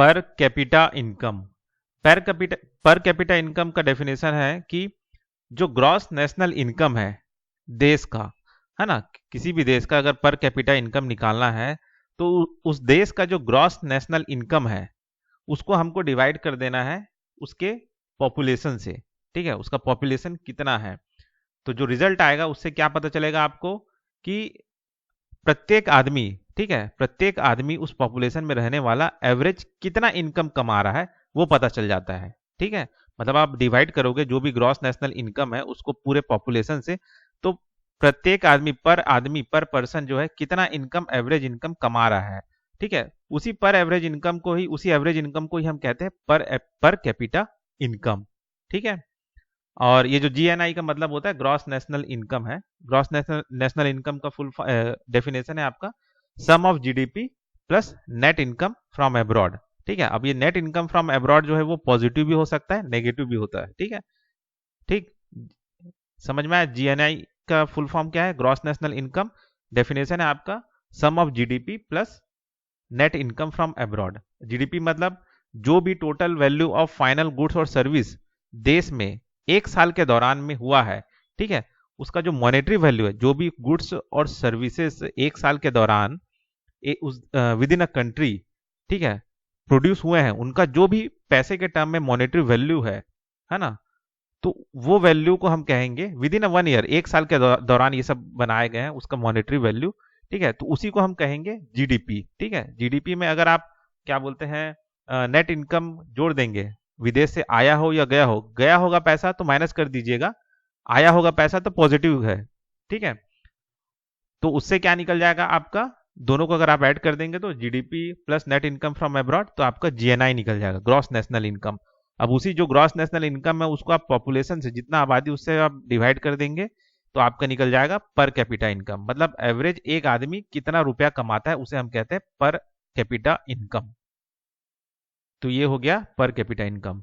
Per capita income. Per capita income का definition है कि जो ग्रॉस नेशनल इनकम है देश का, है ना, किसी भी देश का अगर पर कैपिटा इनकम निकालना है तो उस देश का जो ग्रॉस नेशनल इनकम है उसको हमको डिवाइड कर देना है उसके पॉपुलेशन से। ठीक है, उसका पॉपुलेशन कितना है। तो जो रिजल्ट आएगा उससे क्या पता चलेगा आपको कि प्रत्येक आदमी, ठीक है, प्रत्येक आदमी उस पॉपुलेशन में रहने वाला एवरेज कितना इनकम कमा रहा है वो पता चल जाता है। ठीक है, मतलब आप डिवाइड करोगे जो भी ग्रॉस नेशनल इनकम है उसको पूरे पॉपुलेशन से, तो प्रत्येक आदमी पर पर्सन जो है कितना इनकम, एवरेज इनकम कमा रहा है। ठीक है, उसी एवरेज इनकम को ही हम कहते हैं पर कैपिटा इनकम। ठीक है, और ये जो जीएनआई का मतलब होता है ग्रॉस नेशनल इनकम है। ग्रॉस नेशनल इनकम का फुल डेफिनेशन है आपका sum of GDP plus net income from abroad. ठीक है, अब ये नेट इनकम फ्रॉम अब्रॉड जो है वो पॉजिटिव भी हो सकता है, नेगेटिव भी होता है। ठीक है, ठीक, समझ में आया। जीएनआई का फुल फॉर्म क्या है? Gross national income. डेफिनेशन है आपका sum of GDP plus net income from abroad. जीडीपी मतलब जो भी total value of final goods और सर्विस देश में एक साल के दौरान में हुआ है, ठीक है, उसका जो मॉनेटरी वैल्यू है, जो भी गुड्स और सर्विसेज एक साल के दौरान विद इन अ कंट्री, ठीक है, प्रोड्यूस हुए हैं, उनका जो भी पैसे के टर्म में मॉनेटरी वैल्यू है ना, तो वो वैल्यू को हम कहेंगे विद इन अ 1 ईयर, एक साल के दौरान ये सब बनाए गए हैं उसका मॉनेटरी वैल्यू। ठीक है, तो उसी को हम कहेंगे जीडीपी। ठीक है, जीडीपी में अगर आप क्या बोलते हैं नेट इनकम जोड़ देंगे, विदेश से आया हो या गया होगा पैसा तो माइनस कर दीजिएगा, आया होगा पैसा तो पॉजिटिव है। ठीक है, तो उससे क्या निकल जाएगा आपका, दोनों को अगर आप ऐड कर देंगे तो GDP plus net income from abroad, तो आपका जीएनआई निकल जाएगा, ग्रॉस नेशनल इनकम। अब उसी जो ग्रॉस नेशनल इनकम है उसको आप पॉपुलेशन से, जितना आबादी उससे आप डिवाइड कर देंगे तो आपका निकल जाएगा पर कैपिटा इनकम। मतलब एवरेज एक आदमी कितना रुपया कमाता है उसे हम कहते हैं पर कैपिटा इनकम। तो ये हो गया पर कैपिटा इनकम।